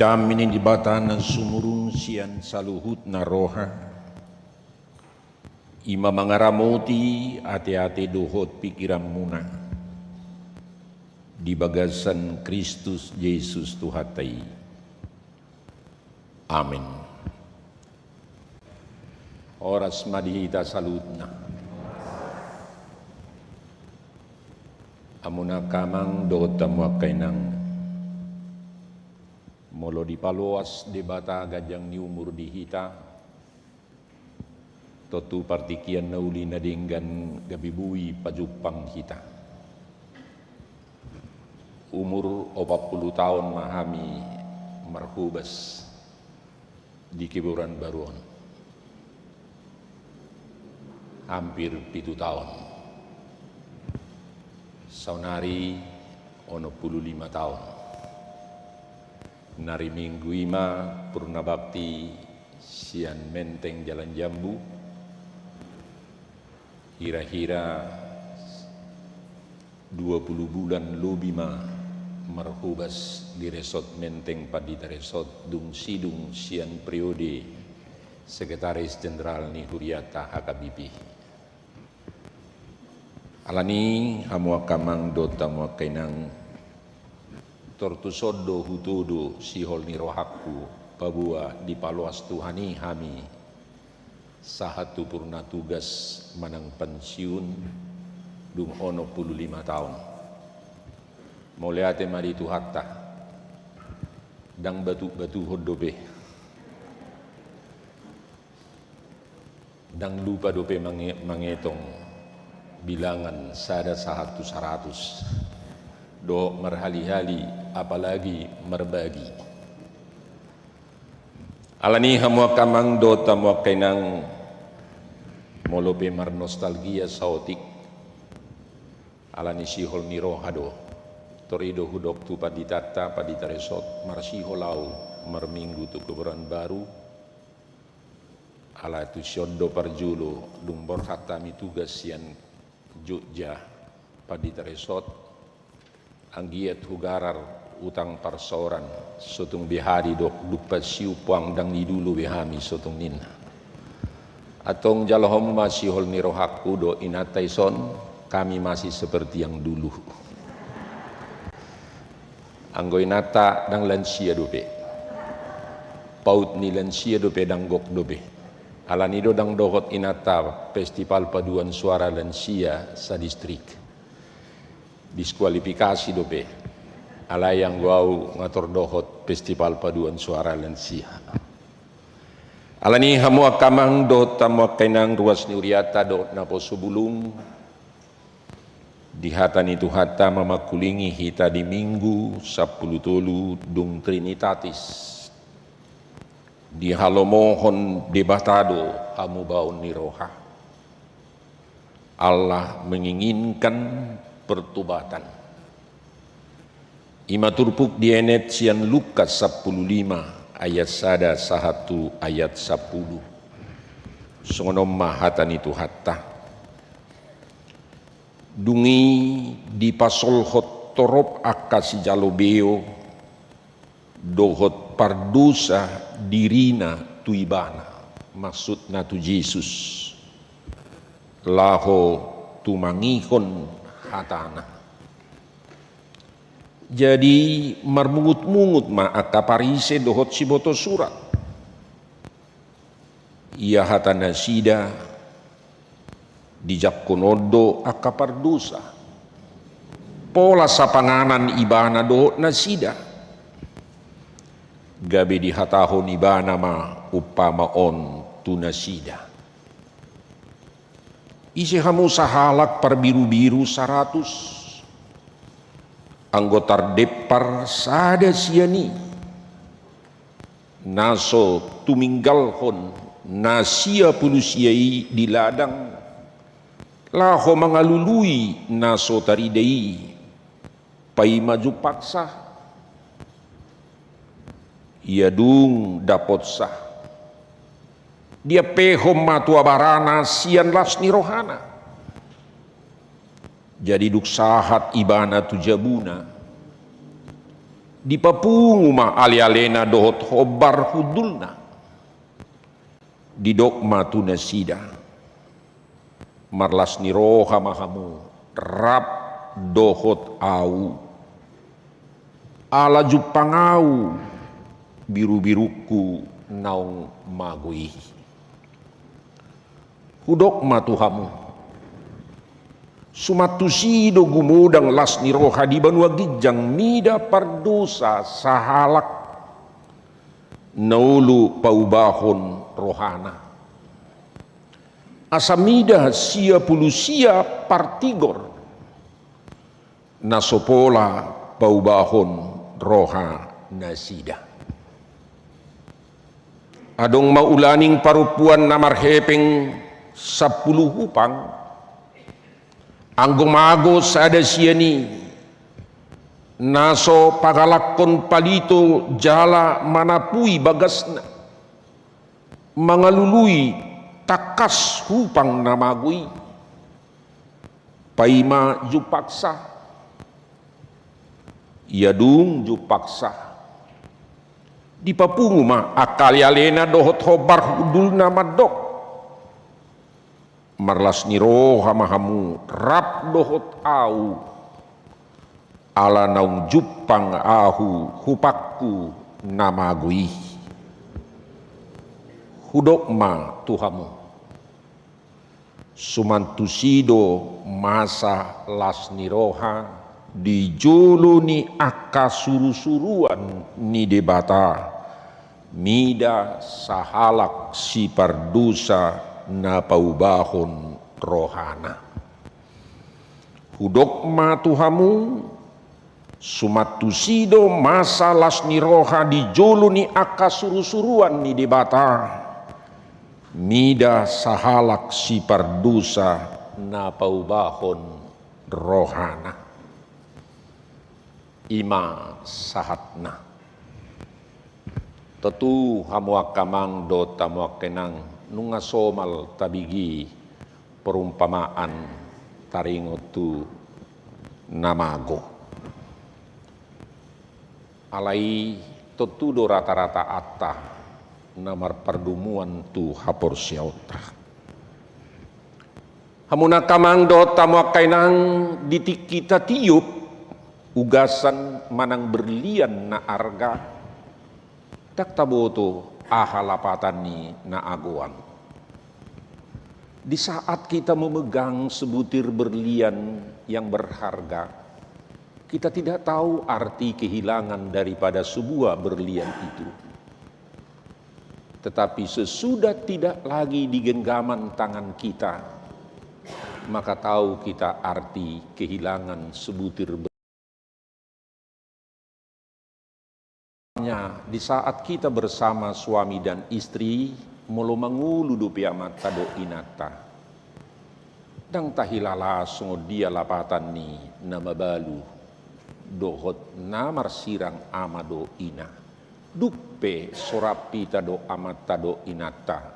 Damini di batana sumurun sian saluhut na roha. Ima mangaramoti ate-ate dohot pikiran muna. Di bagasan Kristus Yesus Tuhatai. Amin. Oras madihita salutna. Amuna kamang dota muakay ng molo di paluas di bata gajang ni umur di hita totu partikian na uli na dinggan gabibui pajupang hita umur 40 tahun mahami marhubas di Kiburan Baruon hampir 7 tahun saunari 55 tahun nari minggu ima purna bakti sian menteng jalan jambu hira-hira 20 bulan lubima marhubas di resort menteng padita resort dung sidung sian periode sekretaris jenderal ni Huriata HKBP alani hamu akamang dota muakainang tortusodo hutudo sihol ni rohaku pabua di paluas Tuhani hami sahatu purna tugas manang pensiun dung ono 15 tahun moleate mari tuhatta dang batu hodobe dang lupa dope mangetong bilangan sada sahatu 100 do merhali-hali apalagi merbagi alani hamua kamang do tamua kainang molope mar nostalgia saotik alani sihol nirohado torido hudok tu paditata paditaresot mar siholau mar minggu tu Keburan Baru ala tu siondo parjulo dung borhatami tugas sian Jogja paditaresot anggiat hugarar utang parsoran sotung bihari dok lupa siu puang dang di dulu bihami sotung nin atong jalahom masih hol nirohaku do inataison kami masih seperti yang dulu anggo inata dang lansia dope paut ni lansia dope dang gok dope alanido dang dohot inata festival paduan suara lansia sa distrik diskualifikasi dope ala yang gua ngatur dohot festival paduan suara lansia alani hamu akamang do tamu kainang ruas ni Uriata do napo subulung di hatan itu hata mamakulingi hita di minggu 10 tolu dung Trinitatis di halomohon debatado hamu baun niroha Allah menginginkan pertobatan. Ima turpuk dienet sian Lukas 15 ayat sada 1 ayat 10. Songonom mahatan itu hatta. Dungi di pasol hot torop akasi jalobeo dohot pardusa dirina tuibana maksudna tu Yesus laho tumangihon hatana. Jadi marmungut-mungut ma akaparise dohot siboto surat. Ia hatana sida dijak konodo akapardusa. Pola sapanganan ibana dohot na sida. Gabe di hatahon ibana ma upama on tunasida. Isi hamu sahalak par biru-biru 100 anggotar depar sada siani naso tuminggalhon nasia pulusiai di ladang laho mangalului naso taridei pai maju paksa ia dung dapot sah dia pehom matua barana sian lasni rohana jadi duk sahat ibana tujabuna Di papunguma ali-alena dohot hobar hudulna. Di dokma tunasida. Marlas ni roha mahamu rap dohot au. Ala jupangau biru-biruku naung magui. Hudokma tuhamu. Sumatusido gumudang las ni roha di banua gijang mida pardosa sahalak naulu paubahon rohana. Asamida sia pulusia partigor nasopola paubahon roha nasida. Adong maulaning parupuan namarhepeng 10 hupang anggomagos ada siani naso pagalakon palito jala manapui bagasna mangalului takas hupang namagui paima jupaksa yadung jupaksa di papunguma akali alena dohot hobar hudul namadok marlas niro hamahamu rap dohot au ala naung jupang ahu hupakku namagui. Hudokma tuhamu sumantusido masa las niroha di jolo ni aka suru-suruan ni debata mida sahalak si pardusa na paubahon rohana. Hudokma tuhamu sumatusido masa las ni roha di jolo ni aka suru-suruan ni debata mida sahalak si pardusa na paubahon rohana. Ima sahatna tetu hamuak kamang do tamuak kenang nunga somal tabigi perumpamaan taringotu namago alai tetu do rata-rata atta namar pardumuan tu hapor siautra hamuna kamang do tamuak kenang ditik kita tiup ugasan manang berlian na arga tak taboto ahalapatan ni na aguan. Di saat kita memegang sebutir berlian yang berharga, kita tidak tahu arti kehilangan daripada sebuah berlian itu. Tetapi sesudah tidak lagi di genggaman tangan kita, maka tahu kita arti kehilangan sebutir berlian. Di saat kita bersama suami dan istri molo mangulu do piamat tado inata dang tahilala songo dia lapatan ni nama balu dohot namar sirang amado ina duppe sorapi tado amat tado inata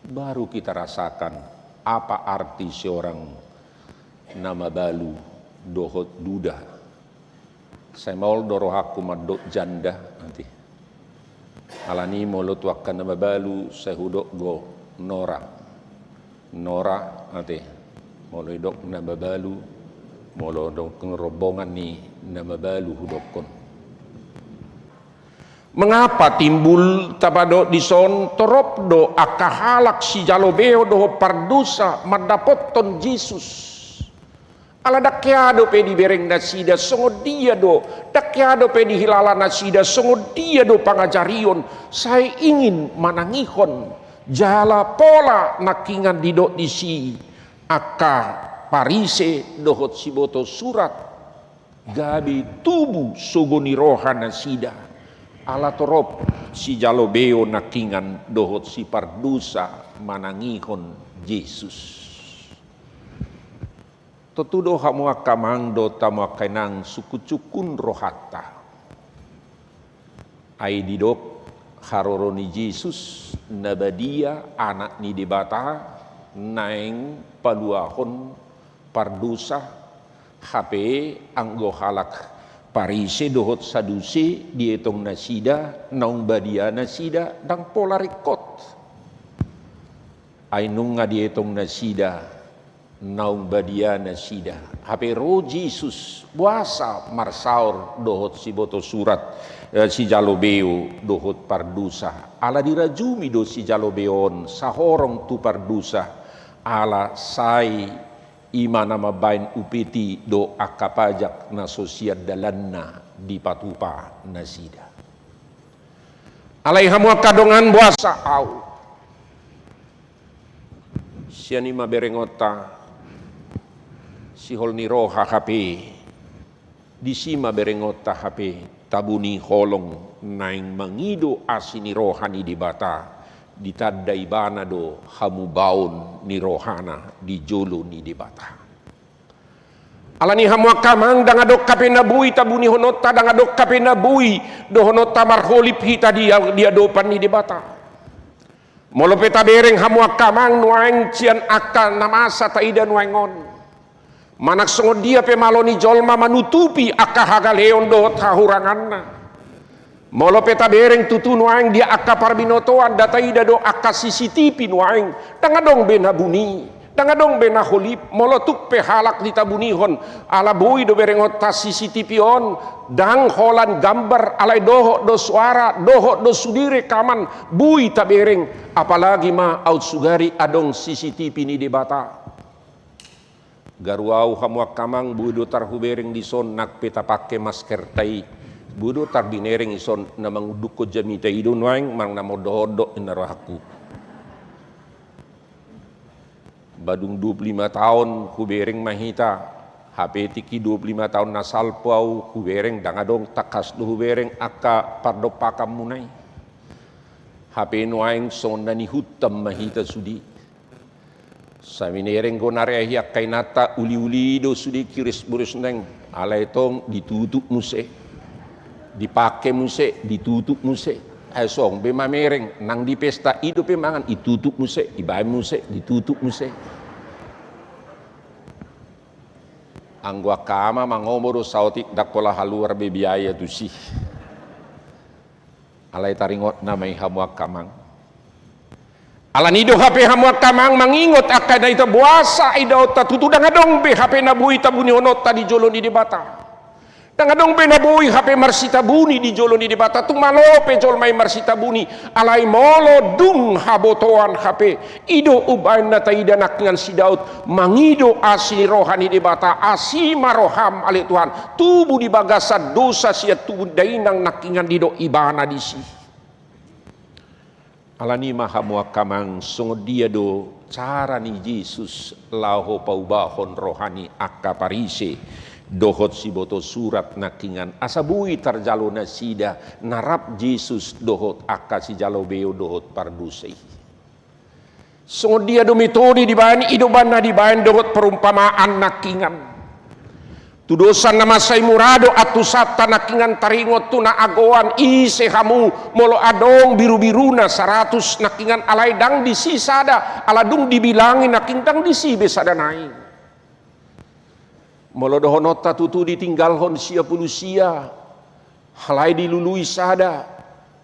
baru kita rasakan apa arti seorang nama balu dohot duda. Saya mau doroh aku madok janda nanti. Alani molo tuakan nama balu saya hudok go Nora nanti. Molo hidok nama balu molo dok rombongan ni nama balu hudokon. Mengapa timbul tabado dison torop do akahalak si jalobeo do pardusa madapoton Yesus. Ala dakyado pe di bereng nasida songo dia do dakyado pe di hilala nasida songo dia do pangajarion saya ingin manangihon jala pola nakingan didok disi aka parise dohot siboto surat gabi tubuh sogoni roha nasida ala torop si jalobeo nakingan dohot si pardusa manangihon Yesus. Tetudo hamuak kamang do tamuak kainang suku cukun rohata. Ai didok haroroni Yesus nabadia anak ni debata naeng paluahon pardusa HP anggo halak Parise dohot Sadusi dietong nasida, naung badia nasida, dang pola rekot. Ainung nga dietong nasida, naung badia nasida. Hape ro Jesus, buasa marsaur dohot si boto surat, si jalobeo dohot pardusa. Ala dirajumi do si jalobeon, sahorong tu pardusa. Ala sai imana mabain upeti do akapajak na sosial dalanna di patupa nasida. Alai hamu kadongan buasa au. Siani maberengota si holni roha hape di sima berengota hape tabuni holong naing mangido asini rohani di bata. Ditadai bana do hamu baun ni rohana di jolo ni debata. Alani hamu akamang dangadok kapena bui tabuni honota dangadok kapena bui do honota marholip hita dia dopan ni debata. Molo peta bereng hamu akamang nuaeng cian akal namasa taida nuaengon. Manak songod dia pe maloni jolma manutupi akka hagaleon do tahuranganna. Molo peta bereng tutu nuaing dia akka parbinotoan datai dado akka CCTV nuaing dangadong bena buni dangadong bena holip molo tuk pe halak ditabunihon ala bui do berengot tas CCTV on dang holan gambar alai doho do suara doho do sudire kaman bui ta bereng apalagi ma out sugari adong CCTV ni debata garuau hamuak kamang bui do tarhu bereng di son nak peta pakai masker tai budo tardinering ison na manguduk ko jamita ido nuaing mang namodohodok inarahaku. Badung 25 tahun kubereng mahita HP tiki 25 tahun nasalpau kubereng dangadong takas do kubereng akka pardopakam munai. HP nuaing sondani hutam mahita sudi. Saminereng gonarehi akainata uli-uli do sudi kiris burus neng alai tong ditutup muse. Dipakai muse, ditutup muse. Esong be mamereng nang di pesta itu pe mangan ditutup muse, ibae muse, ditutup muse. Anggua kama mangomoro sautik dakola haluar be biaya tu sih. Alai taringot namai hamuak kamang. Alanido HP hamuak kamang mangingot akada itu buasa idau tatutu dangadong be HP nabui tabuni honot tadi jolo di debata. Dangadong benabui HP marsita buni di jolo ni debata tung malope jol mai marsita buni alai molo dung habotoan HP ido ubain na taida nakingan si Daud mangido asli rohani debata asima roham ale Tuhan tubuh di bagasa dosa sia tubuh dainang nakingan dido ibana disi alani mahamu akamang sungod dia do cara ni Yesus laho paubahon rohani akaparise dohot si boto surat nakingan asabui tarjalo nasida narap Yesus dohot akka si jalo beo dohot pardusei. Sungod dia do metode di bahan idoban na di bahan dohot perumpamaan nakingan. Tudosan nama say murado atusata nakingan taringot tu na agoan ise hamu molo adong biru-biruna 100 nakingan alai dang disi sada aladung dibilangin nakintang disi besada naing. Molo dohonota tutu ditinggal hon sia pulusia halai dilului sada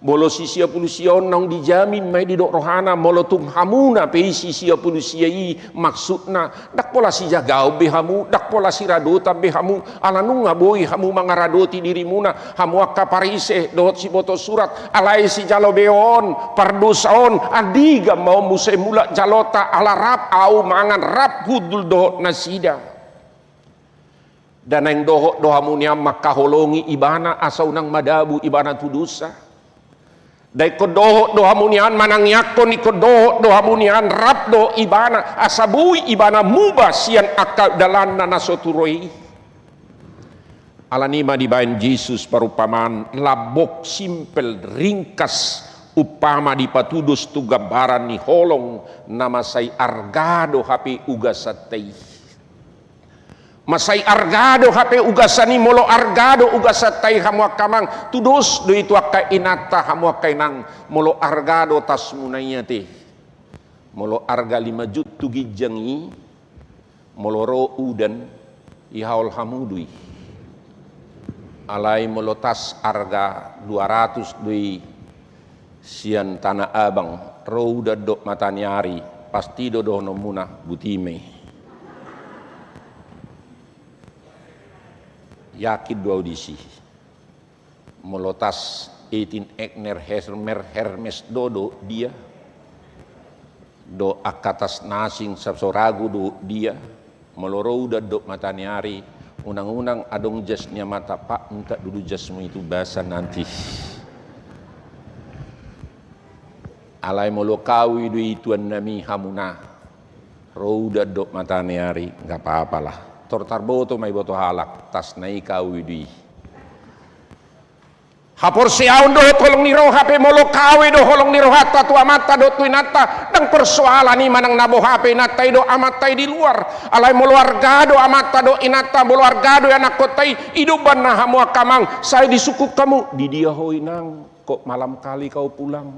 molo si sia pulusia nang dijamin mai di dok rohana molo tung hamuna pe si sia pulusia i maksudna dak pola si jagau be hamu dak pola si radota be hamu alanung ngaboi hamu mangaradoti dirimuna hamu akaparise dohot si boto surat alai si jalo beon pardusaon adiga mau musai mula jalota ala rap au mangan rap hudul dohot nasida dan yang doha munia makaholongi ibana asau nang madabu ibana tudusa dai ko doha munian manang yakon iko doha munian rap do ibana asabui ibana mubah sian akal dalanna nasoturoi alanima dibain Yesus parupaman labok simpel ringkas upama dipatudus tu gambaran ni holong nama say argado HP ugasatei masai argado HP ugasani molo argado ugasatai hamuak kamang tudos do itu akka inata hamuak kainang molo argado tas munanya te molo arga 5 jut tu gijangi molo ro udan ihaul hamudui alai melotas harga 200 dui sian Tanah Abang rouda dok matanyari pasti dodo nomuna butime yakin dua audisi melotas 18 Ekner Hermes dodo dia do akatas nasing sabsoragu do dia melorouda dok matanyari unang-unang adong jasnya mata pak minta dulu jasmu itu basah nanti alai molokawi dui tuan nami hamuna rouda dok matanyari nggak apa-apalah tortar boto mai boto halak tas nai kawi dui hapor siaun do tolong niro HP molo kawe do holong niro hatta tu amata do tu inata dang persoalan ni manang nabo HP natai do amatai di luar alai molo argado amata do inata molo argado anak kotai iduban nah hamu akamang saya di suku kamu di dia hoinang kok malam kali kau pulang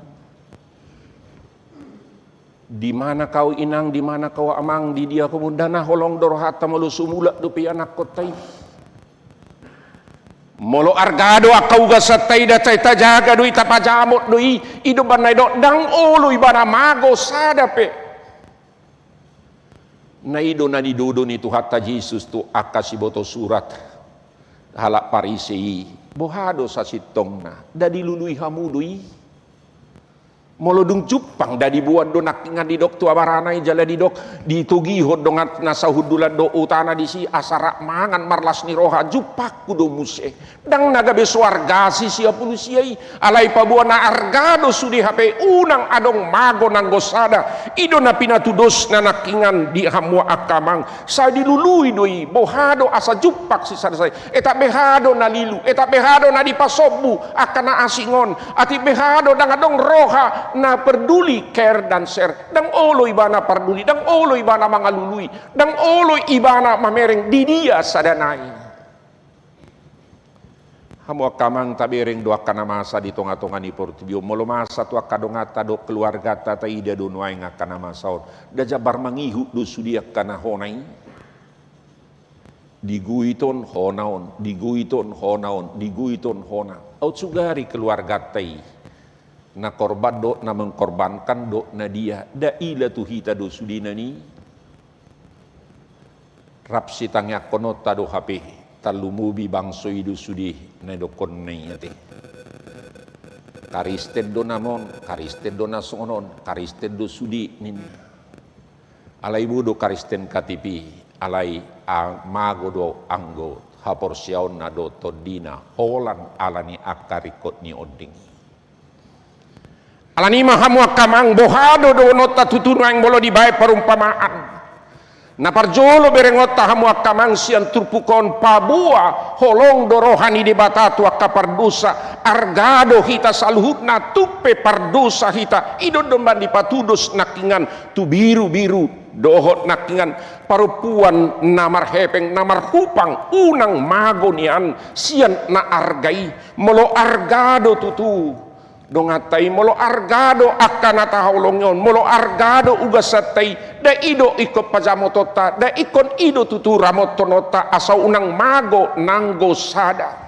di mana kau inang di mana kau amang di dia kamu dana holong do hatta molo sumula do pi anak kotai molo argado akau gasatai da taita jaga dui tapajamot dui ido banai do dang ulu ibana mago sadape na ido na didodo ni tu hatta Jesus tu akasi boto surat halak parisei bohado sa sitongna da dilului hamudui molo dung cupang da dibuat do nakingan di dok tu abaranai jala di dok ditugi hod dongat nasahudulan do utana di si asara mangan marlas ni roha jupak kudo muse dang naga besuarga si siapa siai alai pabuana argado sudi HP unang adong mago nang gosada ido na pinatudos na nakingan di hamua akamang sa dilului doi bohado asa jupak si sadasai eta behado na lilu eta behado na dipasobu akana asingon ati behado dang adong roha na peduli care dan share dang olo ibana peduli dang olo ibana mangalului dang olo ibana mamereng di dia sadanai hamu akamang tabereng do akana masa di tonga-tonga ni portibio molo masa tu akadongata do keluarga tata ida do nuai ngakana masaon da jabar mangihu do sudi akana honai diguiton honaon diguiton honaon diguiton hona au sugari keluarga tai na korban do na mengkorbankan do na dia da ila tu hita do sudina ni rapsi tangya konota do HP talumubi bangso idu sudi na do konnei ate karisten do namon karisten do nasonon karisten do sudi nin alai budo karisten katipi alai mago do anggo hapor siaon na do todina holan alani akarikot ni oding alani mahamu akamang bohado do nota tutuna yang bolo dibae perumpamaan na parjolo berengota hamu akamang sian turpukon pabua holong do rohani di batatu akapardusa argado hita saluhutna tupe pardusa hita ido domban di patudos nakingan tu biru-biru dohot nakingan parupuan namar hepeng namar hupang unang magonian sian na argai molo argado tutu dongatai molo argado akanata haulongyon molo argado ugasatai da ido ikut pajamotota da ikon ido tutu ramotonota asau unang mago nanggo sada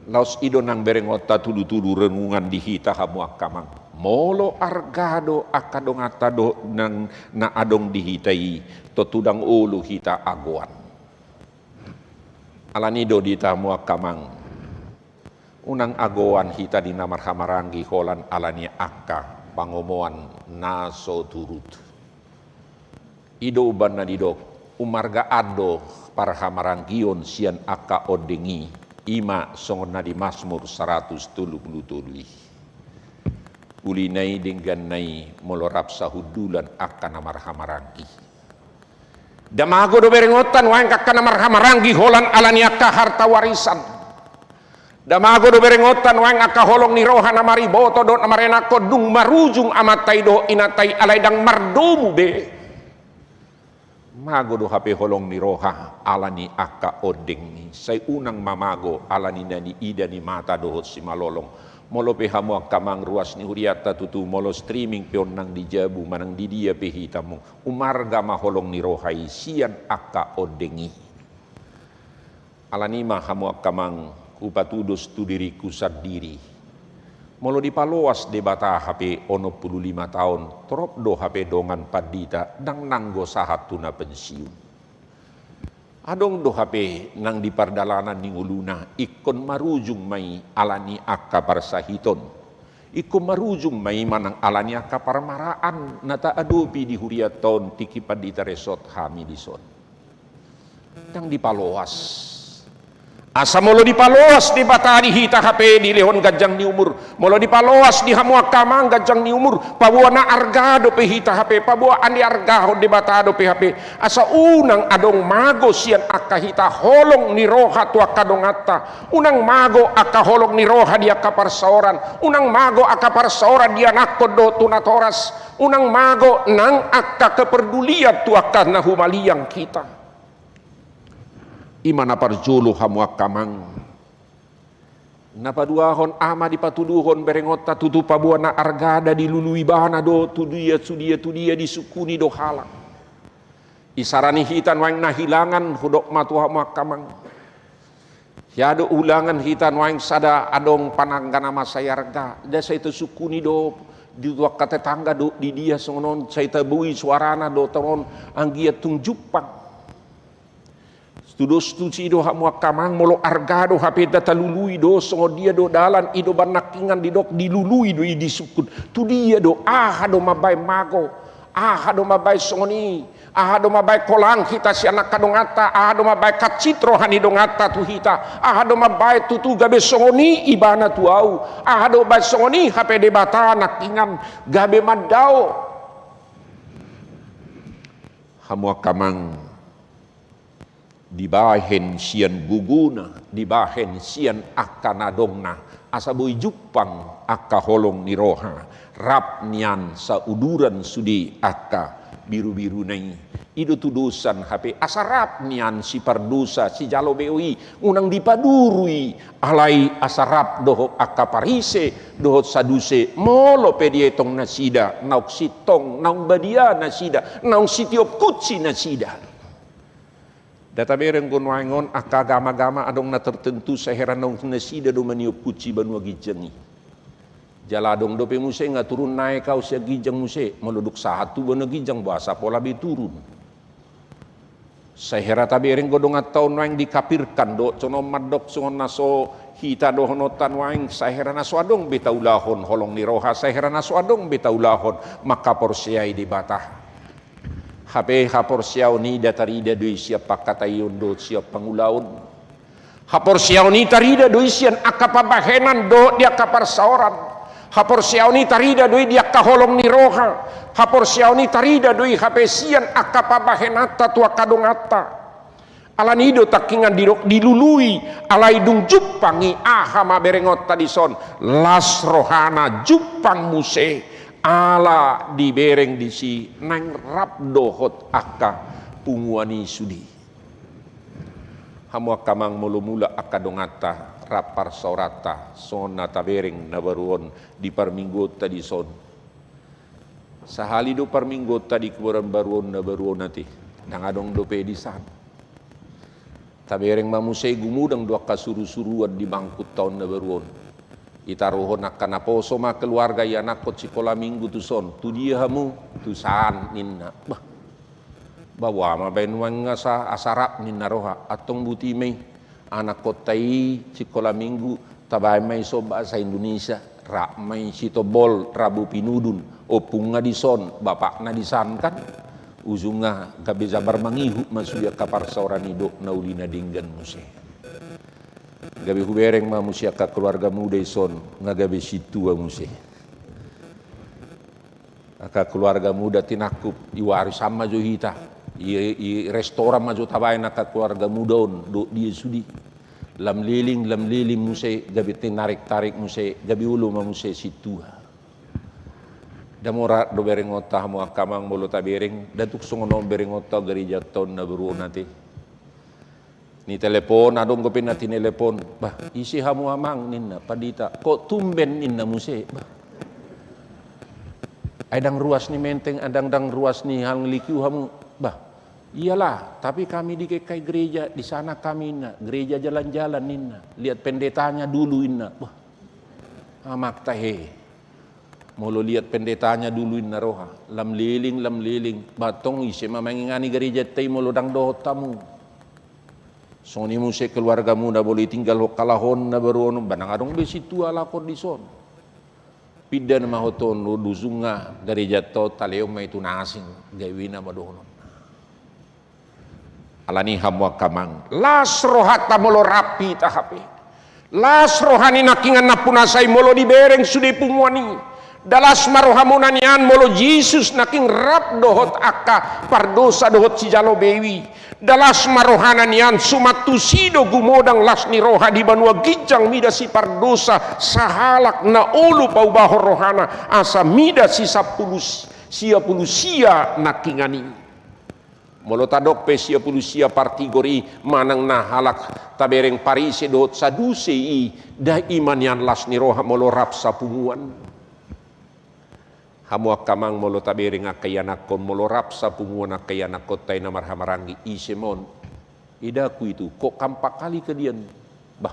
laos ido nang berengota tudu-tudu renungan di hita hamu akamang molo argado akadongata do nang na adong dihitai to tudang ulu hita aguan alanido di tamu akamang unang agoan hita di namar hamarangi holan alani akka pangomoan naso turut ido uban na didok umarga ado para hamarangion sian akka odengi ima songon na di Mazmur 177 ulinai dengan nai molorap sahudulan akka namar hamarangi damago do berengotan waeng akka namar hamarangi holan alani akka harta warisan damago do berengotan waeng aka holong ni roha na mariboto do na marena ko dung marujung amatai do inatai alai dang mardomu be mago do HP holong ni roha alani aka odeng ni say unang mamago alani nani ida ni mata do si malolong molo pe hamu akamang ruas ni huriata tutu molo streaming pion nang di jabu manang di dia pe hitamu umarga maholong ni rohai sian aka odengi alanima hamu akamang upatudos tu diriku sendiri. Molo di paloas debata HP ono 15 tahun, trop do HP dongan padita nang nanggo sahat tuna pensiun. Adong do HP nang di pardalanan ni uluna ikon marujung mai alani akka parsahiton. Ikon marujung mai manang alani akka parmaraan nata adopi di huriaton tiki padita resort hami dison. Nang di paloas. Asa molo di paloas di batari hita HP di lehon gajang ni umur. Molo di paloas di hamua kamang gajang ni umur. Pabua na argado pe hita HP. Pabua andi argaho di batado pe HP. Asa unang adong mago sian akka hita holong ni roha tu akka dongata. Unang mago akka holong ni roha dia kaparsaoran. Unang mago akka parsaoran dia nakko do tunatoras. Unang mago nang akka kepedulian tu akka nahumaliang kita. Imana parjolo hamu akamang napaduahon ama dipatuduhon berengota tutu pabuana argada dilului bahana do tudia disukuni do halang isarani hitan waing nahilangan hudok matu hamu akamang yado ulangan hitan waing sada adong pananggana masayarga desa itu sukuni do di dua kata tangga do di dia songon saita bui suarana do toron anggia tungjupang tudos tuci do hamu akamang molo argado HP data lului do songo dia do dalan ido banakingan didok dilului do disukun tu dia do do mabai mago do mabai songoni do mabai kolang kita si anak kadongata do mabai kacitro hani dongata tu hita do mabai tutu gabe songoni ibana tu au do bai songoni HP de bata nakingan gabe madao hamu akamang dibahen sian guguna, dibahen sian akanadongna, asabui jupang akka holong ni roha, rap nian sauduran sudi akka biru-biru nai, ido tudusan HP asarap nian si pardusa si jalo beui, unang dipadurui, alai asarap dohok akka parise, dohok saduse, molo pedietong nasida, nauk sitong, naung badia nasida, naung sitiop kutsi nasida. Data bereng gonwangon akka gama-gama adong na tertentu seheran nong nasida do maniop kuci banua gijengi. Jaladong dope muse nga turun naik kau sia gijeng muse meluduk satu bana gijeng bahasa pola be turun. Sehera tabereng godong atau noang dikapirkan do cono madok songon naso hita do honotan waing sehera naso adong betaulahon holong ni roha sehera naso adong betaulahon maka porsiai di batah. HP hapor siau ni datarida doi siap pakatayon do siap pangulaon. Hapor siau ni tarida doi sian akapabahenan do dia kaparsaoran. Hapor siau ni tarida doi dia kaholong ni roha. Hapor siau ni tarida doi HP sian akapabahenata tua kadongata. Alanido takingan dilului alai dung jupangi ahama berengot tadison las rohana jupang muse. Ala dibereng disi nang rap dohot akka punguani sudi. Hamu akamang mula-mula akka dongata rapar saurata son nata bereng na baruon di parminggo tadi son. Sahali do parminggo tadi kuburan baruon na baruon nati nang adong dope di san. Tabereng mamusay gumudang dua kasuru-suruan di bangkut tahun na baruon. Itaruhon akan apa soma keluarga ya nakot sekolah minggu tu son tu dia hamu tu saan ninna bawa ma benwang ngasa asarap ninna roha atong buti may anak kotai sekolah minggu tabay may so bahasa Indonesia ra may sitobol rabu pinudun opung nga di son bapak na di san kan ujung nga gabi zabar mangihu masuya kaparsaoran ido na uli na dinggan muse. Gabi hubereng ma musia ka keluarga muda ison ngagabi situ muse. Aka keluarga muda tinakup iwari sama jo hita. I restoran ma jo tabay na ka keluarga muda on do dia sudi. Lam liling muse gabi tinarik-tarik muse gabi ulo ma muse situ. Damora do berengota mo akamang molo tabereng datuk songono berengota gereja ton na beruo nate. Ni telepon adong ko pinati telepon bah isi hamu amang ninna padita kok tumben ninna muse bah adang ruas ni menteng adang ruas ni hal likiu hamu bah Iyalah, tapi kami di KKI gereja, di sana kami gereja jalan-jalan lihat pendetanya dulu wah, amak tahe, molo lihat pendetanya dulu roha, lam liling, batong isi mamangingani gereja tay molo dang dotamu, soni muse keluargamu na boleh tinggal kalahon na baru banang adong besitu ala kondison, pidan mahoton duzunga gereja to taleo mai tu nasing gawina madono. Alani hamwa kamang las rohata molo rapi tahape las rohani nakingan napunasai molo dibereng sude pumuani dalas marohamunanian molo Jesus naking rap dohot akka pardosa dohot si jalo bewi dalas marohananian sumatusido gumodang las ni roha di banua gijang mida si pardosa sahalak na ulu paubahor rohana asa mida si sia nakingani molo tadok pesia pulusia partigori manang nahalak tabereng parise dot saduse i da iman yan las ni roha molo rap sapunguan hamu akamang molo tabereng akayanakon molo rap sapunguan akayanakot tay na marhamarangi isemon idaku itu kok kampak kali ke dian bah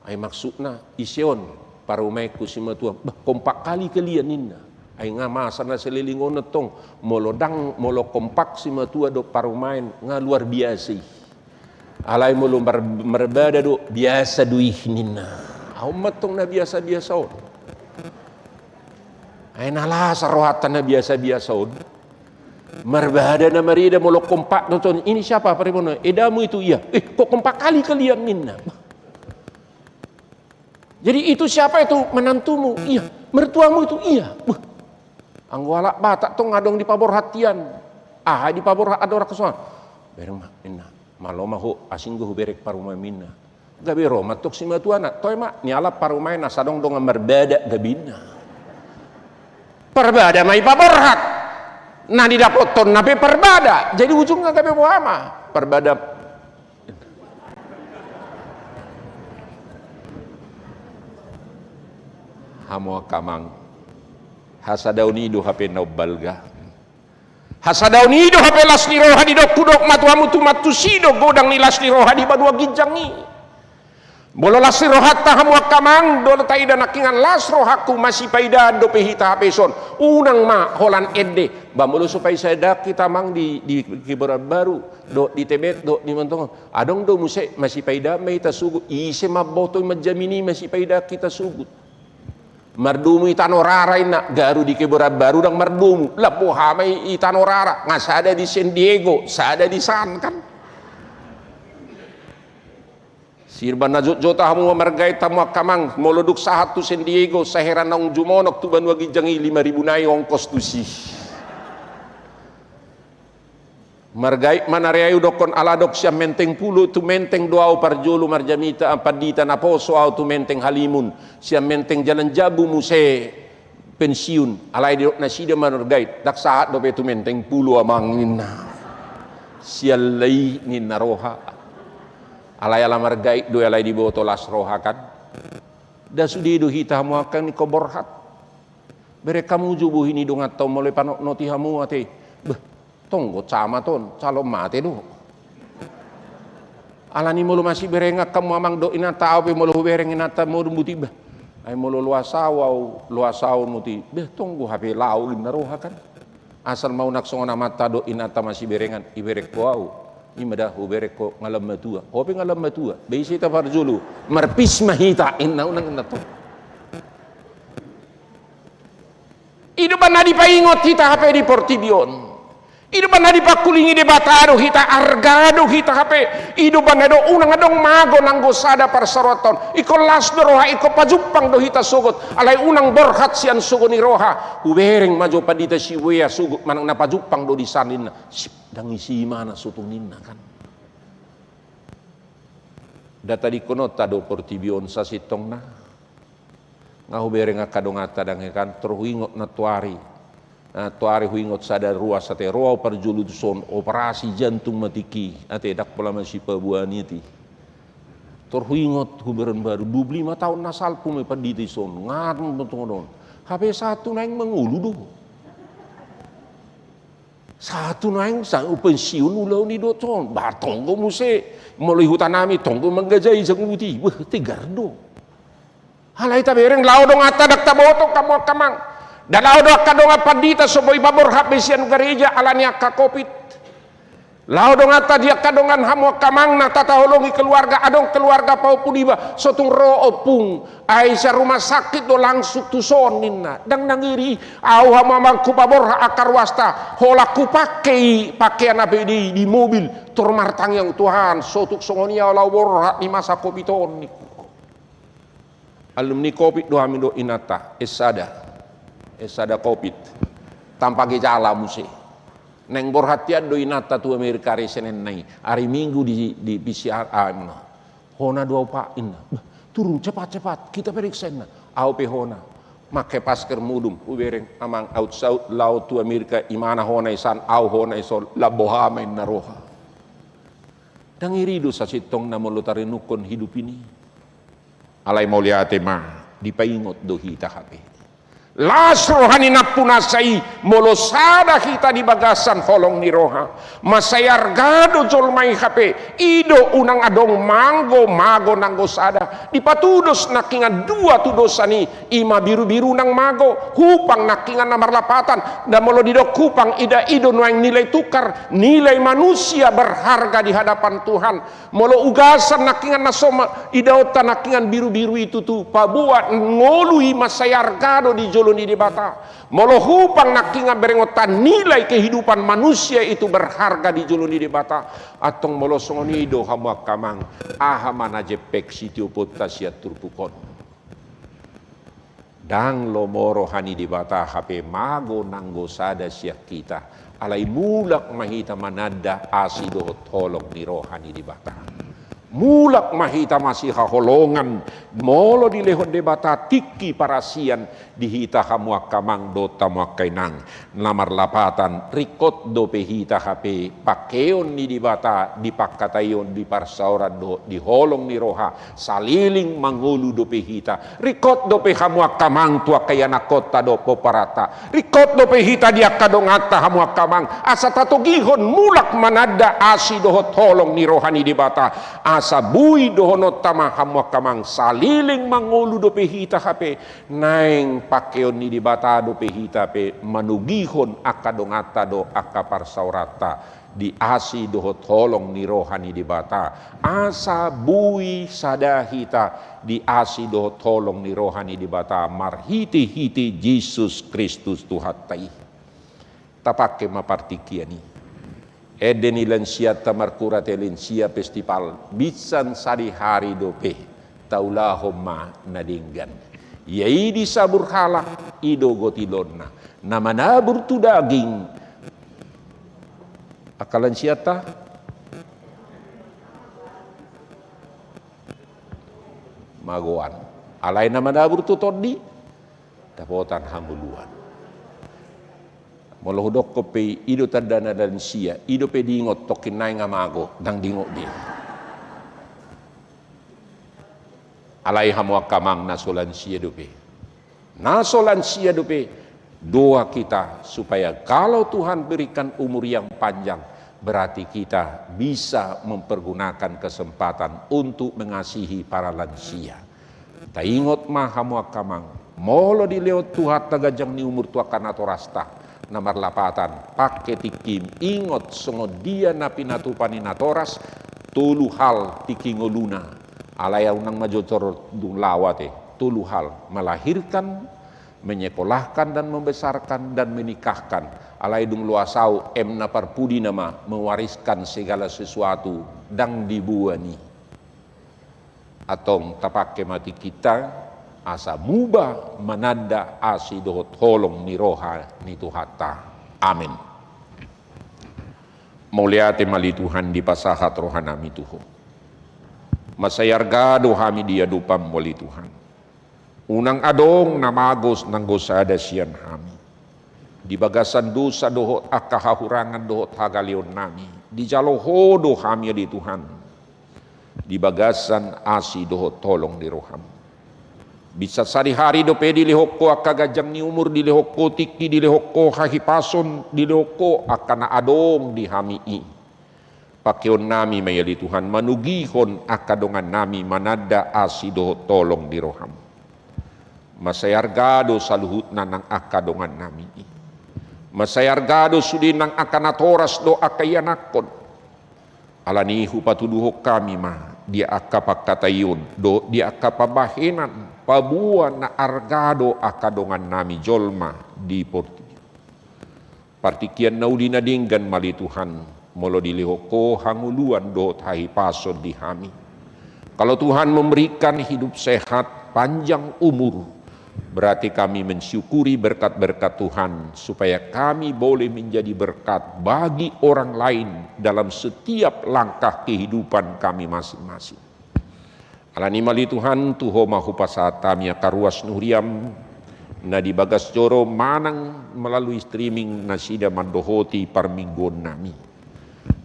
ay maksudna iseon parumaiku si matua bah kompak kali ke lian ninna ay nga masana selilingon na tong molo kompak si matua do parumain nga luar biasa alay molo merbada do biasa duih nina aw matong na biasa on ay nalasa rohatan na biasa on merbada na marida molo kompak no ton ini siapa parimono edamu itu iya kok kompak kali kalian nina jadi itu siapa itu menantumu iya mertuamu itu iya anggwala batak tong ngadong di pabor hatian di pabor ada orang kesuan bereng mah minna maloma ho asinggo berek parumai minna gabe roma tok si matuana toy mak nyala parumai na sadong dong merbeda gabina perbada mai pabor hat nah di dapoton nabe perbada jadi ujungnya gabe boama perbada hamo kamang hasadaunido hape naubalga hasadaunido hape las ni roha di dok tudok matuamu tu matusido godang ni las ni roha di badua gijangi bolo las ni roha tahamu akamang dolo taida nakingan las rohaku masih paida do pehita hapeson unang ma holan edde bamolo supaya saya kita mang di kibaran baru do di tebet do di mentong adong do muse masih paida mai tasugut ise maboto majamini masih paida kita sugut mardumu itanorara ina garu di keberat baru dang mardumu lapo hamai itanorara ngasada di San Diego sada di San kan sirban najut jota hamu margai tamu kamang moloduk sahat tu San Diego saheran nang jumonok tu banua gijangi 5.000 nai ongkos tu si margai manareayu dokon aladok siam menteng pulu tu menteng doau parjolu marjamita ampadita naposo au tu menteng halimun siam menteng jalan jabu muse pensiun alai dok nasida margai dak saat dope tu menteng pulu amangina sial lai nin naroha alai ala margai do alai di boto las roha kan da sudi do hitamu akan ni koborhat bere kamu jubu ini dong atau mulai panok noti hamu ate tonggo sama ton calon mate do alani mulu masih berengak kamu amang do ina tau pe mulu bereng ina ta mulu muti bah ay mulu luasau muti beh tonggo hape lau limna roha kan asal mau nak songona mata do ina ta masih berengan iberek ko imada huberek ko ngalam matua hope ngalam matua beisi ta farjulu marpis mahita inna unang na to idu bana di paingot kita hape di portibion idu bana di pakulingi de batado hita argado hita hape idu bana do unang adong mago nanggo sada parsaroton iko las do roha iko pajupang do hita sugut alai unang borhat sian sugoni roha ubereng majo padita siwea sugut manang na pajupang do disanin dang isi mana sutuninna kan data di kono tado portibion sa sitong na ngahu bereng akadong ata dang kan terhuingot na tuari tuari huingot sadar ruas ate roa parjulu son operasi jantung matiki ate dak pola masih pabuani ti terhuingot huberan baru 25 tahun nasal pume paditi son ngan tonton HP 1 naing mengulu do Satu naing sa pensiun ulau ni doton, batonggo muse mulai hutan nami tonggo menggajai janguti, wah tigardo. Halai tabereng lao dong ata dak taboto kamu kamang. Dan lao dong kadong apadita soboi babor habisian gereja alania kakopit. Lao dong ata dia kadongan hamu kamang na tatahologi keluarga adong keluarga pau pudiba sotung ro opung Aisyah rumah sakit do langsung tusonin na dang nangiri au hamu mangku babor akar wasta hola ku pakai pakaian apa di mobil turmartang yang Tuhan sotuk songonia lawor di masa kopiton niku alumni kopit do hamido inata esada kopit tanpa gejala musik neng borhatian do inata tu Amerika resenen nai hari Minggu di PCR hona dua pak inna turun cepat kita periksa na au pe hona make masker mudum ubereng amang outside laut tu Amerika imana hona isan au hona isol laboha main naroha dang irido sa sitong na molotari nukon hidup ini alai mauliate ma dipaingot do hita hape las rohani napunasai molosada kita di bagasan holong ni roha masayar gado jolmai hape ido unang adong mago nanggo sada dipatudos nakingan dua tu dosa ni ima biru nang mago hupang nakingan namar lapatan dan molo didok hupang ida ido nuang nilai tukar nilai manusia berharga di hadapan Tuhan molo ugasan nakingan nasoma ida ota nakingan biru itu tu pabuat ngolui masayar gado di jolon di bata molo hupang nakingan berengotan nilai kehidupan manusia itu berharga di jolon di bata atong molo songonido hamuak kamang ahamana jepek sitio potasia turpukon dang lo moro hani di bata hape mago nanggo sada siak kita alai mulak mahita manada asido tolong ni rohani di bata mulak mahita masih haholongan molo di lehon debata tiki parasian dihita hamuak kamang dota muak kainang namar lapatan rikot do pehita hape pakeon ni dibata dipakatayon di parsauran do di holong ni roha saliling mangulu do pehita rikot do pe hamuak kamang tua kayana kota do poparata rikot do pehita dia kadongata hamuak kamang asa tatogihon mulak manada asi dohot holong ni rohani dibata asa bui dohonot tama hamuak kamang saliling mangulu do pehita hape naeng pakeon ni dibata do pehita pe manugihon akadongata do akaparsaurata di asi dohot holong ni rohani dibata asa bui sadahita di asi dohot holong ni rohani dibata marhiti Yesus Kristus Tuhatai tapake mapartikiani edeni lansia tamarkura telensia festival bisan sari hari dope taulahomma nadinggan yai di sabur halak ido gotilonna nama nabur tu daging akalan siata magoan alai nama nabur tu todi tapotan hambuluan molo dok kope ido tadana dan sia ido pe dingot tokin nai ngamago dang dingot dia alai hamu kamang nasolan sia dope doa kita supaya kalau Tuhan berikan umur yang panjang berarti kita bisa mempergunakan kesempatan untuk mengasihi para lansia ta ingot mah hamu kamang molo di lewat Tuhan tagajang ni umur tua kanato rasta namar lapatan pakai tikim ingot songo dia napi natupani natoras tulu hal tikingoluna alaya unang majotor dung lawate tulu hal melahirkan menyekolahkan dan membesarkan dan menikahkan alai dung luasau emna parpudi nama mewariskan segala sesuatu dang dibuani atong tapake mati kita asa mubah manada asi dohot holong ni roha ni Tuhata. Amin. Mauliate mali Tuhan di pasahat rohanami Tuhan. Masayar gado hami dia dupam wali Tuhan. Unang adong namagos nang gosada sian hami. Di bagasan dosa dohot akahahurangan dohot hagalion nami. Di jalohodo hami di Tuhan. Di bagasan asi dohot tolong di roham. Bisa sari-hari do pedi lihoko akagajang ni umur di lihoko tiki di lihoko hahipason di lihoko akana adong di hamii. Pakeon nami mayali Tuhan manugihon akadongan nami manada asido tolong di roham. Masayargado saluhut nanang akadongan nami. Masayargado sudi nang akanatoras do akayanakon. Alanihu patuduhok kami mah dia akapakatayun do dia akapabahenan pabuan na argado akadongan nami jolma di portiyo. Partikian nauli na dinggan mali Tuhan molo dilihoko hanguluan do tahi paso di hami. Kalau Tuhan memberikan hidup sehat panjang umur, berarti kami mensyukuri berkat-berkat Tuhan supaya kami boleh menjadi berkat bagi orang lain dalam setiap langkah kehidupan kami masing-masing. Alani mali Tuhan tuho mahu pasatami karuas nuriam na di bagas joro manang melalui streaming nasida mandohoti parminggon nami.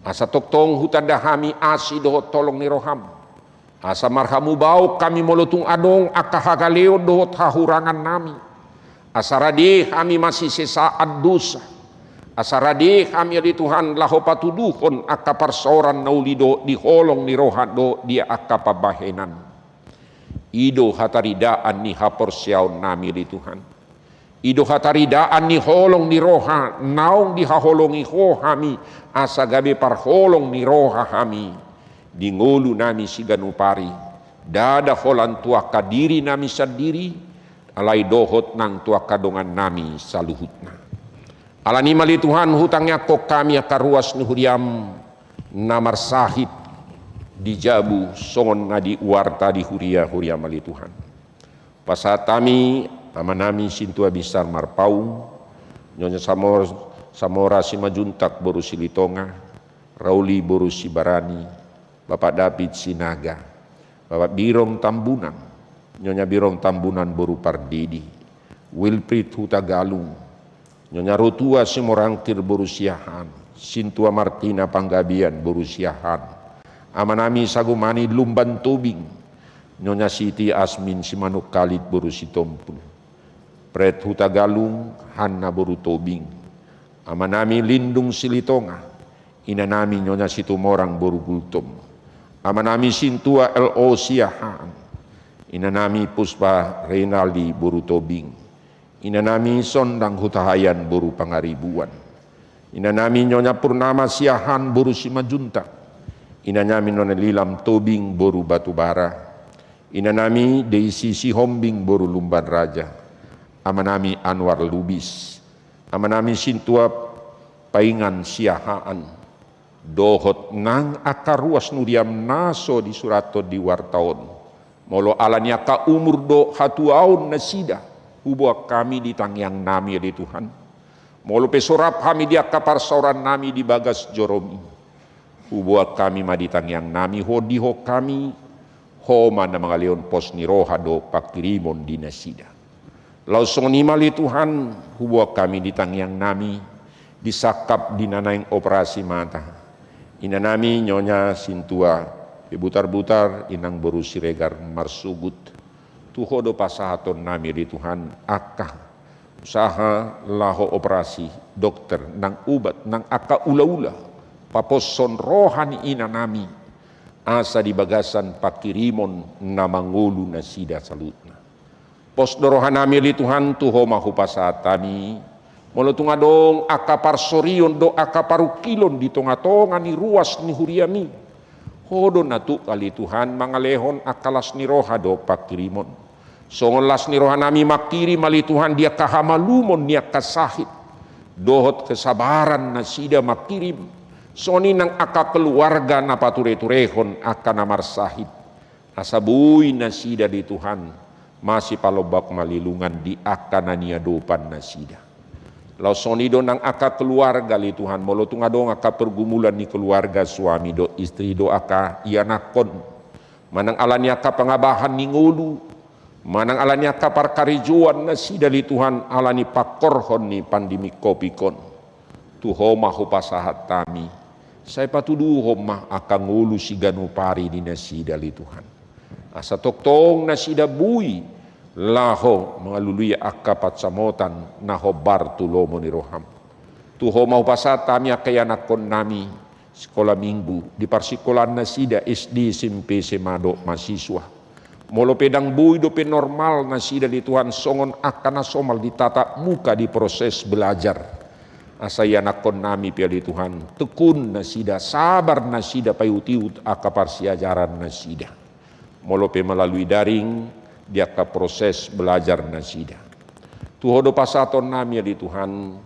Asa toktong hutan dahami asi dohot tolong ni roham. Asa marhamu bau kami molotung adong akahagaleo dohot hahurangan nami. Asa radih kami masih sesaat dosa. Asa radih kami di Tuhan laho patuduhon akaparsoran naulido di holong ni rohado dia akapabahenan. Ido hataridaan ni haporsiaw nami di Tuhan. Ido hataridaan ni holong ni roha naong di haholongi ho hami asa gabe parholong ni roha hami. Di ngulu nami siganupari dada holan tua kadiri nami sendiri alai dohot nang tua kadongan nami saluhutna. Alani mali Tuhan hutangnya kok kami akaruas nuhuriam namar sahid di jabu songon ngadi warta di huria mali Tuhan. Pasatami amanami sintua bisar marpaung nyonya samora si majuntak boru silitonga rauli boru si barani Bapak David Sinaga, Bapak Birong Tambunan, Nyonya Birong Tambunan boru pardidi, Wilprit Hutagalung, Nyonya Rotua Simorangkir boru siahan, Sintua Martina Panggabian boru siahan, Amanami Sagumani Lumban Tobing, Nyonya Siti Asmin Simanuk Kalit boru sitompul, Pret Hutagalung, Hanna boru Tobing, Amanami Lindung Silitonga, Inanami Nyonya Situmorang boru Gultom, amanami Sintua L.O. Siahaan, inanami Puspa Reynaldi boru Tobing, inanami Sondang Hutahayan boru Pangaribuan, inanami Nyonya Purnama Siahan boru Simajuntak, inanami Nona Lilam Tobing boru Batubara, inanami Deisi Sihombing boru Lumban Raja, amanami Anwar Lubis, amanami Sintua Paingan Siahaan, dohot nang akaruas nuriam naso di surato di wartaon molo alanya ka umur do hatuaun nasida ubua kami di tangyang nami di Tuhan molo pesorap kami dia kapar soran nami di bagas joromi ubua kami madi tangyang nami ho kami ho mana mga leon pos ni roha do pakirimon di nasida lausong ni mali Tuhan ubua kami di tangyang nami disakap di nanaing operasi mata. Inanami Nyonya Sintua ibutar-butar inang boru siregar marsugut tuhodo pasahaton nami di Tuhan akah usaha laho operasi dokter nang ubat nang aka ula-ula paposon rohani inanami asa di bagasan pakirimon namangulu nasida salutna pos dorohanami di Tuhan tuho mahu pasatami molo tungadong akaparsorion do akaparukilon di tonga-tonga ni ruas ni huriami. Hodo natu kali Tuhan mangalehon akalas ni roha do pakirimon. Songolas ni roha nami makiri mali Tuhan dia kahamalumon niya kasahit. Dohot kesabaran na sida makirim. Soni nang aka keluarga na pature-turehon aka namar sahid. Asabuy na sida di Tuhan. Masih palobak malilungan di aka na niya dopan na sida. Lau sonido nang aka keluarga li Tuhan molo tungadong aka pergumulan ni keluarga suami do istri do aka ianakon manang alani aka pangabahan ni ngulu manang alani aka parkarijuan na sida li Tuhan alani pakorhon ni pandemi kopikon tuho mahu pasahat tami saya patuduho mah aka ngulu si ganupari di nasida li Tuhan asa toktong nasida bui laho mengalului akapat samotan naho bartulomo ni roham. Tuho mau pasat kami akayanakon nami sekolah minggu di parsikolan nasida SD SMP semado mahasiswa. Molo pedang bui dope normal nasida di Tuhan songon akan somal ditata muka di proses belajar. Asaya nakon nami piali Tuhan tekun nasida sabar nasida payutiut akapar siajaran nasida. Molo pe melalui daring dia ke proses belajar nasida. Tuhodo pasaton nami di Tuhan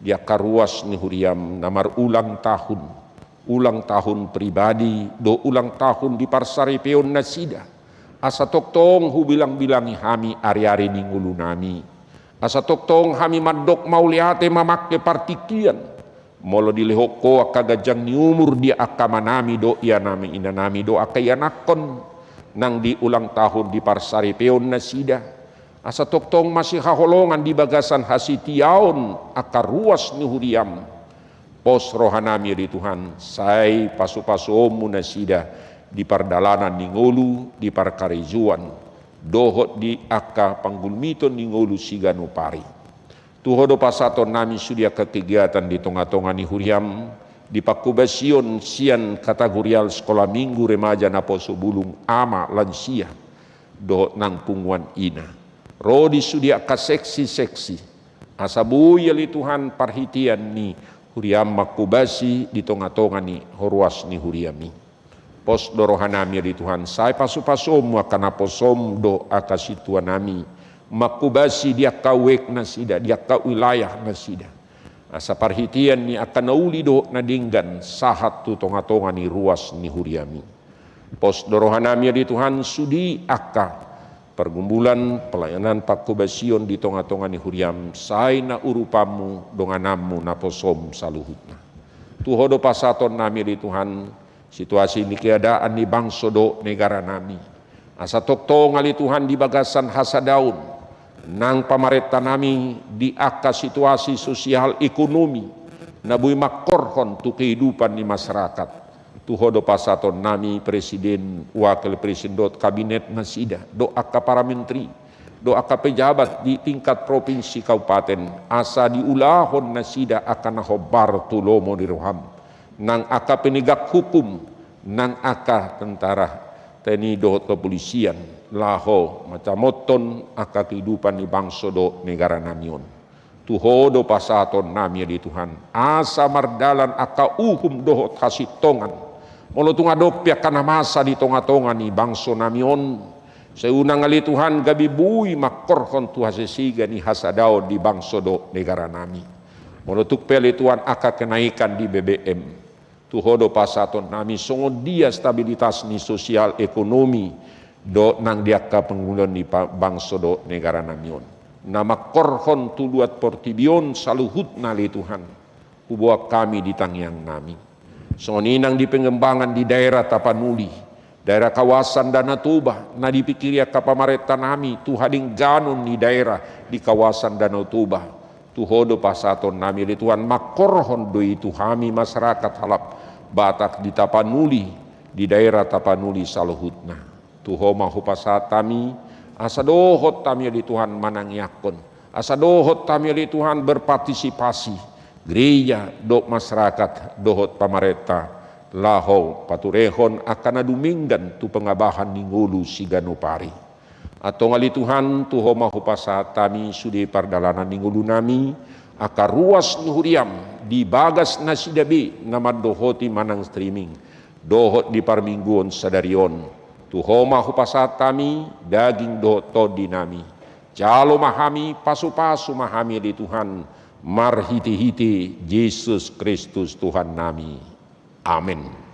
dia karuas ni huriam namar ulang tahun pribadi do ulang tahun di parsari peon nasida. Asa toktong hu bilang-bilangi hami ari-ari ni ngulu nami. Asa toktong hami madok mau liate mamakke partikian. Molo dilehoko akagajang ni umur dia akamanami do ia nami ina nami do akayanakon nang di ulang tahun di parsari peon nasida. Asa toktong masih haholongan di bagasan hasitiaon akaruas ni huriam. Pos rohanami di Tuhan sai pasu-pasuomu nasida di pardalanan ni ngolu di parkarijuan dohot di aka panggulmiton ni ngolu sigano pari. Tuhodo pasaton nami sudia ke kegiatan di tonga-tonga ni huriam di pakubasion sian kategorial sekolah minggu remaja naposo bulung ama lansia dohot nang punguan ina. Rodi sudia ka seksi-seksi asabu yali Tuhan parhitian ni huriam makubasi di tonga-tonga ni horwas ni huriami. Pos dorohanami di Tuhan sai pasu-pasom akan aposom do akasitua nami makubasi dia kawek nasida dia ka wilayah nasida asa parhitian ni akan nauli do nadinggan sahat tu tonga-tonga ni ruas ni huriami. Pos dorohanami di Tuhan sudi aka pergumpulan pelayanan pakubasion di tonga-tonga ni huriam sai na urupamu donganamu naposom saluhutna. Tuhodo pasaton nami di Tuhan situasi ini keadaan di bangsa do negara nami. Asa tokto ngali Tuhan di bagasan hasadaun. Nang pamareta nami di aka situasi sosial ekonomi. Nabui makorhon tu kehidupan di masyarakat. Tuhodo pasaton nami presiden, wakil presiden do kabinet nasida. Do aka para menteri. Do aka pejabat di tingkat provinsi kabupaten. Asa diulahon nasida akan hobar tulomo di roham. Nang aka penegak hukum, nang aka tentara, TNI dohot kepolisian, laho macamoton aka kehidupan di bangsa do negara namion. Tuhodo pasaton nami di Tuhan, asa mardalan aka uhum dohot hasitongan. Molo tungadok pia kana masa di tonga-tonga ni bangsa namion. Seunang ali Tuhan gabi bui makorhon tu hasesiga ni hasadao di bangsa do negara nami. Molo tuk peli Tuhan aka kenaikan di BBM. Tuhodo pasaton nami songo dia stabilitas ni sosial ekonomi do nang diaka penggunaan ni bangsa do negara namion. Nama korhon tuluat portibion saluhut nali Tuhan. Hubuak kami di tangiang nami. Songo ninang di pengembangan di daerah Tapanuli, daerah kawasan Danau Toba, na dipikiri ka pamareta nami tuhading ganon di daerah di kawasan Danau Toba. Tuhodo pasaton nami di Tuhan makorhon do itu kami masyarakat halap Batak di Tapanuli di daerah Tapanuli saluhutna. Tuho mahu pasat kami asa dohot kami di Tuhan manangyakon. Asa dohot kami di Tuhan berpartisipasi gereja do masyarakat dohot pamareta laho paturehon akan aduminggan tu pengabahan ninggulu sigano pari. Atau ngali Tuhan tuho mahu pasat kami sudi pardalanan ninggulu nami aka ruas ni huriam di bagas nasidabi nama dohoti manang streaming dohot di parmingguon sadarion tuho mahu pasat kami daging dohot todi nami jalo mahami pasu-pasu mahami di Tuhan marhiti-hiti Yesus Kristus Tuhan nami. Amin.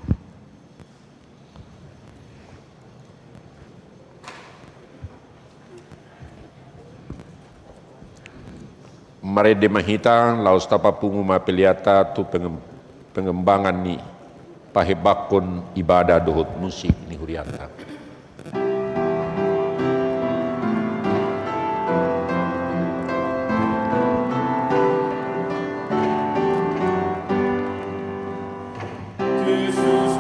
Marede mahita laos tapapungu mapeliata tu pengembangan ni pahebakon ibadah dohot musik ni huriata. Jesus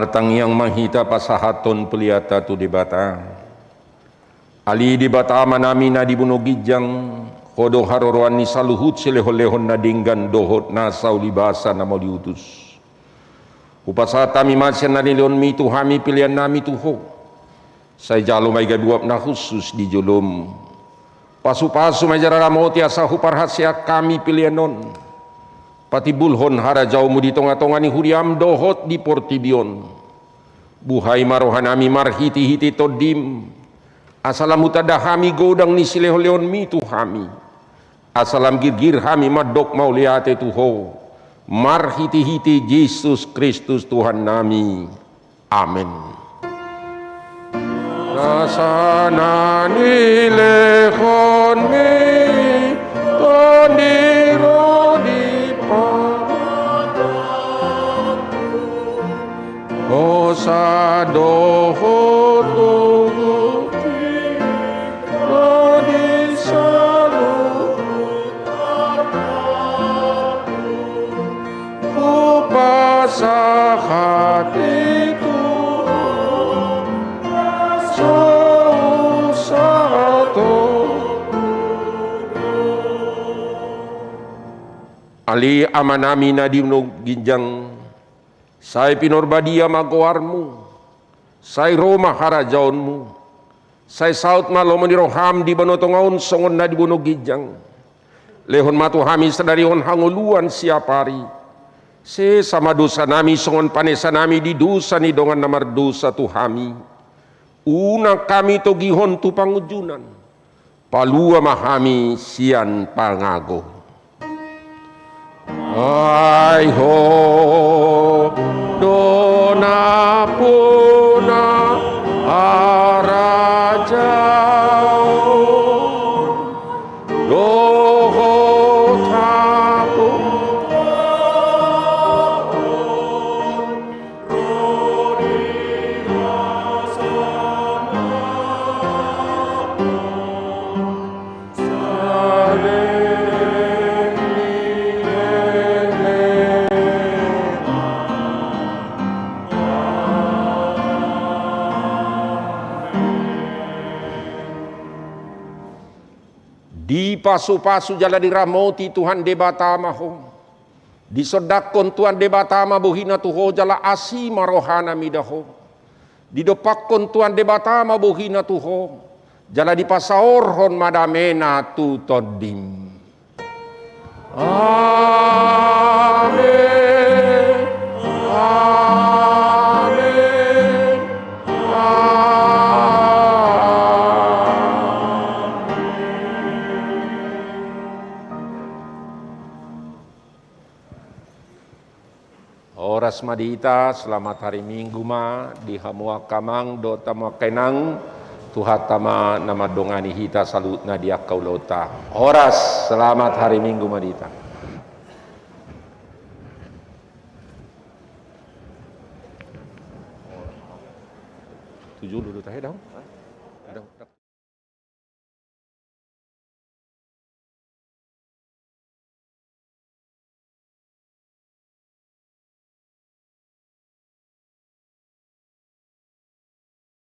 Martang yang mahita pasahaton peliata tu debata. Ali debata manami na dibunogijang kodo haroroan ni saluhut silehon-lehon na dinggan dohot na saulibasa na mauliutus. Upasata mi masyan na nilon mi tuhami pilihan nami tuho. Say jalo may gaduap na khusus di julum. Pasu-pasu may jararamoti asa huparhasya kami pilihanon. Pati bulhon hara jauh mu di tonga-tonga ni huriam dohot di portibion. Buhay marohanami marhiti-hiti todim. Asalam utadahami godang ni silehon-lehon mi tuhami. Asalam girgir hami madok mauliate tuho. Marhiti-hiti Yesus Kristus Tuhan nami. Amin. Rasana nilehon mi tondiro di pamadatu Osa doho tuguti Odi Upasa hatiku satu Ali amanami na ginjang say pinorbadia magoarmu say Roma harajaonmu say saut malo maniroham di banotongaon songon na dibunog ginjang lehon matuhami sadarihon hanguluan siapari se sama dosa nami songon panesa nami di dosa ni dongan namar dosa tuhami una kami togihon tu pangujunan palua mahami sian pangago ai ho dona puna arajao doho tapu di pasu-pasu jala diramoti Tuhan debata mahom di sodakon Tuhan debata mabuhina tuho jala asi marohana midaho di dopakon Tuhan debata mabuhina tuho jala di pasaorhon madamena tu todim. Amin. Amin. Oras madita, selamat hari Minggu ma di hamua kamang do tama kenang tuhatama nama dongani hita salutna dia kaulota. Oras, selamat hari Minggu madita. Tujuh dulu tahe dong.